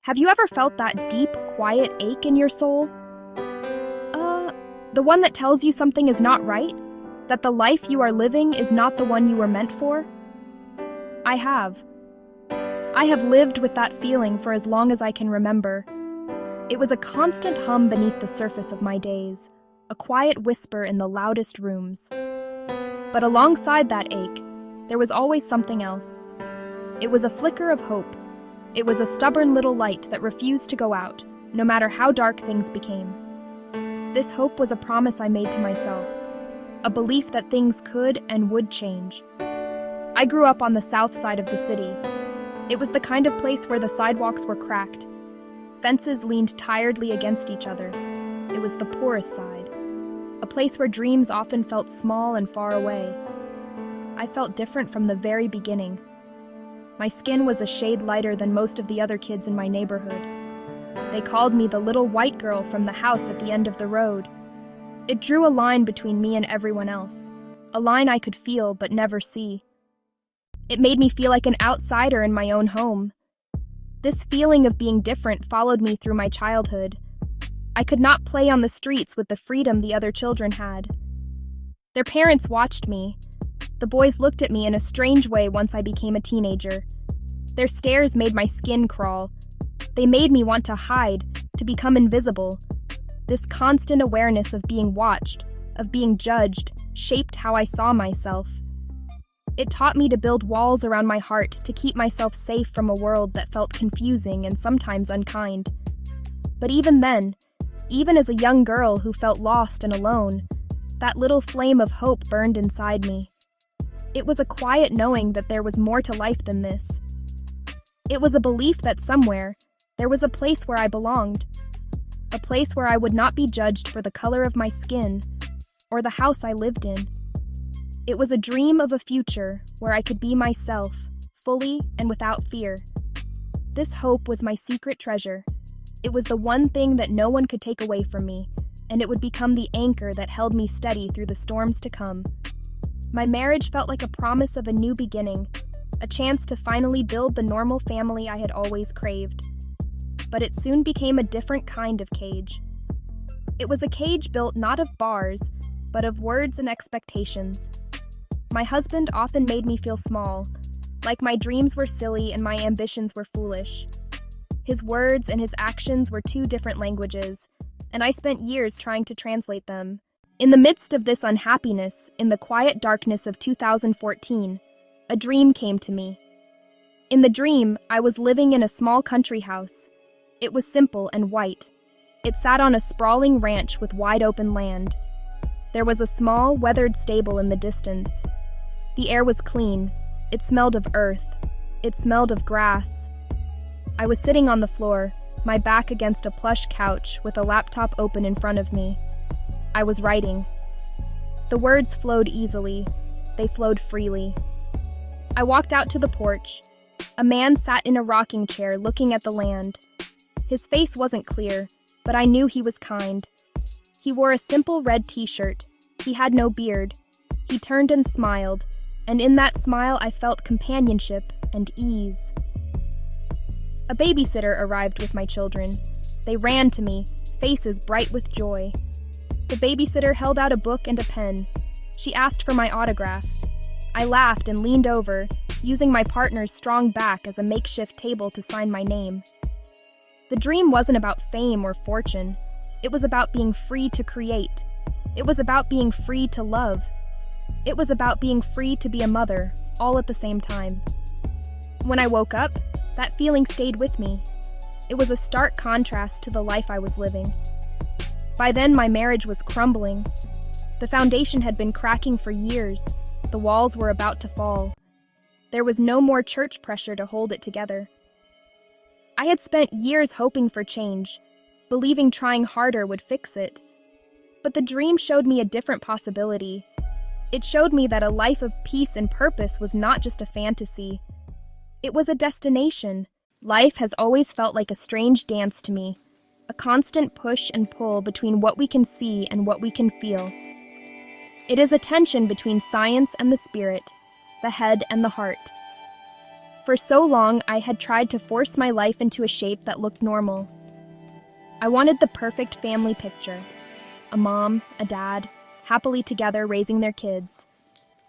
Have you ever felt that deep, quiet ache in your soul? The one that tells you something is not right? That the life you are living is not the one you were meant for? I have. I have lived with that feeling for as long as I can remember. It was a constant hum beneath the surface of my days, a quiet whisper in the loudest rooms. But alongside that ache, there was always something else. It was a flicker of hope. It was a stubborn little light that refused to go out, no matter how dark things became. This hope was a promise I made to myself, a belief that things could and would change. I grew up on the south side of the city. It was the kind of place where the sidewalks were cracked. Fences leaned tiredly against each other. It was the poorest side, a place where dreams often felt small and far away. I felt different from the very beginning. My skin was a shade lighter than most of the other kids in my neighborhood. They called me the little white girl from the house at the end of the road. It drew a line between me and everyone else, a line I could feel but never see. It made me feel like an outsider in my own home. This feeling of being different followed me through my childhood. I could not play on the streets with the freedom the other children had. Their parents watched me. The boys looked at me in a strange way once I became a teenager. Their stares made my skin crawl. They made me want to hide, to become invisible. This constant awareness of being watched, of being judged, shaped how I saw myself. It taught me to build walls around my heart to keep myself safe from a world that felt confusing and sometimes unkind. But even then, even as a young girl who felt lost and alone, that little flame of hope burned inside me. It was a quiet knowing that there was more to life than this. It was a belief that somewhere, there was a place where I belonged, a place where I would not be judged for the color of my skin or the house I lived in. It was a dream of a future where I could be myself, fully and without fear. This hope was my secret treasure. It was the one thing that no one could take away from me, and it would become the anchor that held me steady through the storms to come. My marriage felt like a promise of a new beginning, a chance to finally build the normal family I had always craved. But it soon became a different kind of cage. It was a cage built not of bars, but of words and expectations. My husband often made me feel small, like my dreams were silly and my ambitions were foolish. His words and his actions were two different languages, and I spent years trying to translate them. In the midst of this unhappiness, in the quiet darkness of 2014, a dream came to me. In the dream, I was living in a small country house. It was simple and white. It sat on a sprawling ranch with wide-open land. There was a small, weathered stable in the distance. The air was clean. It smelled of earth. It smelled of grass. I was sitting on the floor, my back against a plush couch with a laptop open in front of me. I was writing. The words flowed easily. They flowed freely. I walked out to the porch. A man sat in a rocking chair looking at the land. His face wasn't clear, but I knew he was kind. He wore a simple red t-shirt. He had no beard. He turned and smiled, and in that smile I felt companionship and ease. A babysitter arrived with my children. They ran to me, faces bright with joy. The babysitter held out a book and a pen. She asked for my autograph. I laughed and leaned over, using my partner's strong back as a makeshift table to sign my name. The dream wasn't about fame or fortune. It was about being free to create. It was about being free to love. It was about being free to be a mother, all at the same time. When I woke up, that feeling stayed with me. It was a stark contrast to the life I was living. By then, my marriage was crumbling. The foundation had been cracking for years. The walls were about to fall. There was no more church pressure to hold it together. I had spent years hoping for change, believing trying harder would fix it. But the dream showed me a different possibility. It showed me that a life of peace and purpose was not just a fantasy. It was a destination. Life has always felt like a strange dance to me, a constant push and pull between what we can see and what we can feel. It is a tension between science and the spirit, the head and the heart. For so long, I had tried to force my life into a shape that looked normal. I wanted the perfect family picture. A mom, a dad, happily together raising their kids.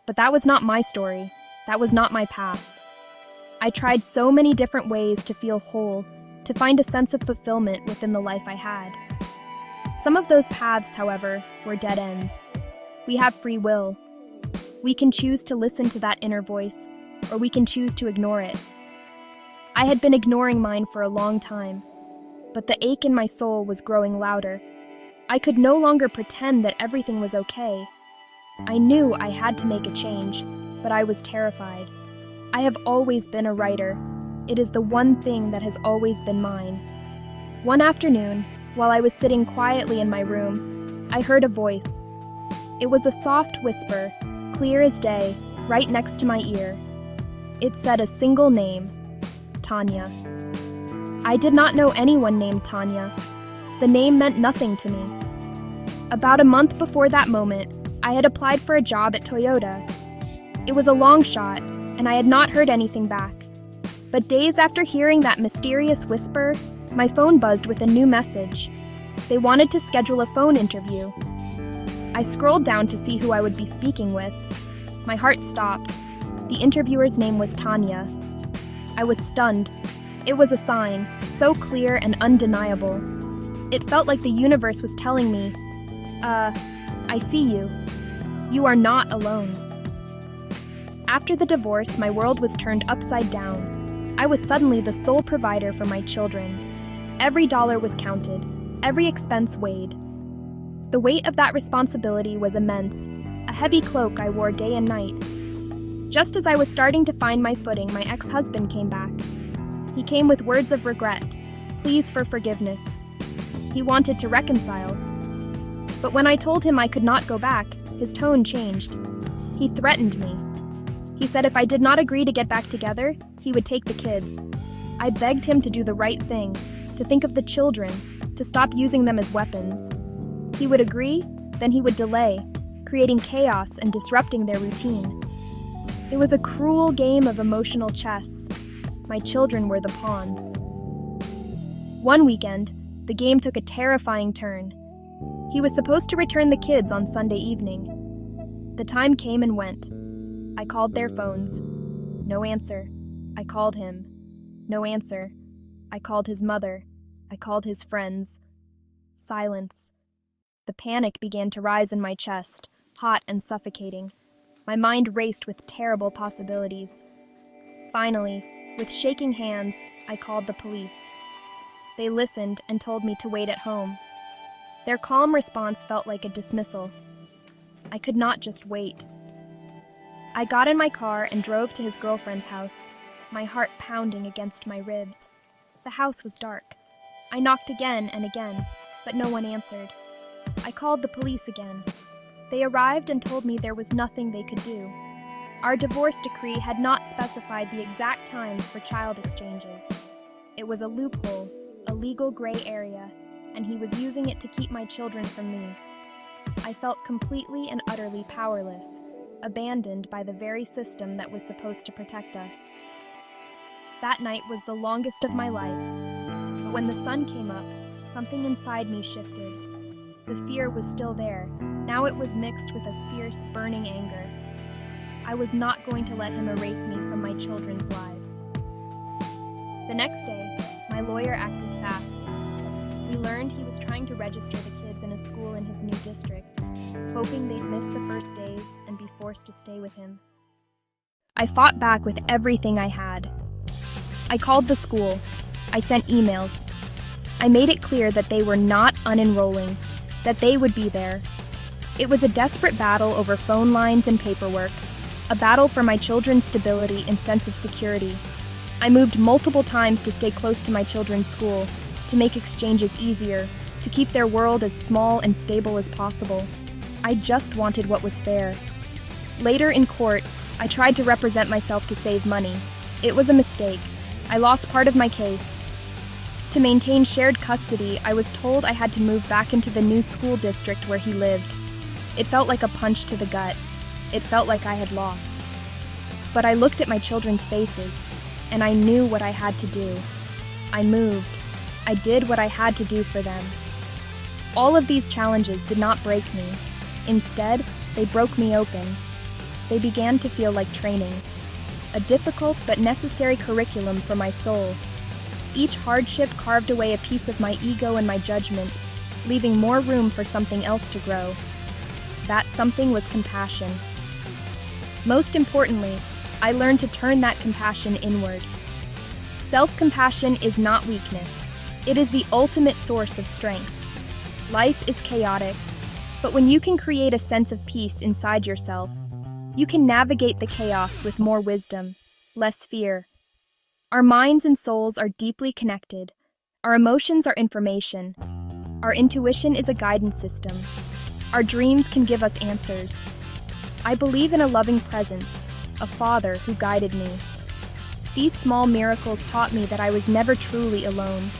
But that was not my story. That was not my path. I tried so many different ways to feel whole, to find a sense of fulfillment within the life I had. Some of those paths, however, were dead ends. We have free will. We can choose to listen to that inner voice, or we can choose to ignore it. I had been ignoring mine for a long time, but the ache in my soul was growing louder. I could no longer pretend that everything was okay. I knew I had to make a change, but I was terrified. I have always been a writer. It is the one thing that has always been mine. One afternoon, while I was sitting quietly in my room, I heard a voice. It was a soft whisper, clear as day, right next to my ear. It said a single name, Tanya. I did not know anyone named Tanya. The name meant nothing to me. About a month before that moment, I had applied for a job at Toyota. It was a long shot, and I had not heard anything back. But days after hearing that mysterious whisper, my phone buzzed with a new message. They wanted to schedule a phone interview. I scrolled down to see who I would be speaking with. My heart stopped. The interviewer's name was Tanya. I was stunned. It was a sign, so clear and undeniable. It felt like the universe was telling me, I see you. You are not alone. After the divorce, my world was turned upside down. I was suddenly the sole provider for my children. Every dollar was counted, every expense weighed. The weight of that responsibility was immense, a heavy cloak I wore day and night. Just as I was starting to find my footing, my ex-husband came back. He came with words of regret, pleas for forgiveness. He wanted to reconcile. But when I told him I could not go back, his tone changed. He threatened me. He said if I did not agree to get back together, he would take the kids. I begged him to do the right thing, to think of the children, to stop using them as weapons. He would agree, then he would delay, creating chaos and disrupting their routine. It was a cruel game of emotional chess. My children were the pawns. One weekend, the game took a terrifying turn. He was supposed to return the kids on Sunday evening. The time came and went. I called their phones. No answer. I called him. No answer. I called his mother. I called his friends. Silence. The panic began to rise in my chest, hot and suffocating. My mind raced with terrible possibilities. Finally, with shaking hands, I called the police. They listened and told me to wait at home. Their calm response felt like a dismissal. I could not just wait. I got in my car and drove to his girlfriend's house, my heart pounding against my ribs. The house was dark. I knocked again and again, but no one answered. I called the police again. They arrived and told me there was nothing they could do. Our divorce decree had not specified the exact times for child exchanges. It was a loophole, a legal gray area, and he was using it to keep my children from me. I felt completely and utterly powerless, abandoned by the very system that was supposed to protect us. That night was the longest of my life, but when the sun came up, something inside me shifted. The fear was still there. Now it was mixed with a fierce, burning anger. I was not going to let him erase me from my children's lives. The next day, my lawyer acted fast. We learned he was trying to register the kids in a school in his new district, hoping they'd miss the first days and be forced to stay with him. I fought back with everything I had. I called the school. I sent emails. I made it clear that they were not unenrolling, that they would be there. It was a desperate battle over phone lines and paperwork, a battle for my children's stability and sense of security. I moved multiple times to stay close to my children's school, to make exchanges easier, to keep their world as small and stable as possible. I just wanted what was fair. Later in court, I tried to represent myself to save money. It was a mistake. I lost part of my case. To maintain shared custody, I was told I had to move back into the new school district where he lived. It felt like a punch to the gut. It felt like I had lost. But I looked at my children's faces. and I knew what I had to do. I moved. I did what I had to do for them. All of these challenges did not break me. Instead, they broke me open. They began to feel like training, a difficult but necessary curriculum for my soul. Each hardship carved away a piece of my ego and my judgment, leaving more room for something else to grow. That something was compassion. Most importantly, I learned to turn that compassion inward. Self-compassion is not weakness. It is the ultimate source of strength. Life is chaotic, but when you can create a sense of peace inside yourself, you can navigate the chaos with more wisdom, less fear. Our minds and souls are deeply connected. Our emotions are information. Our intuition is a guidance system. Our dreams can give us answers. I believe in a loving presence, a father who guided me. These small miracles taught me that I was never truly alone.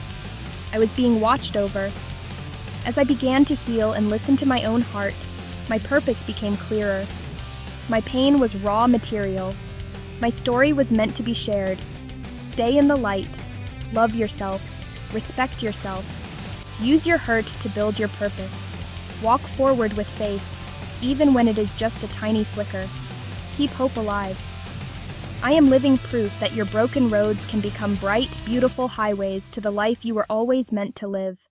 I was being watched over. As I began to heal and listen to my own heart, my purpose became clearer. My pain was raw material. My story was meant to be shared. Stay in the light. Love yourself. Respect yourself. Use your hurt to build your purpose. Walk forward with faith, even when it is just a tiny flicker. Keep hope alive. I am living proof that your broken roads can become bright, beautiful highways to the life you were always meant to live.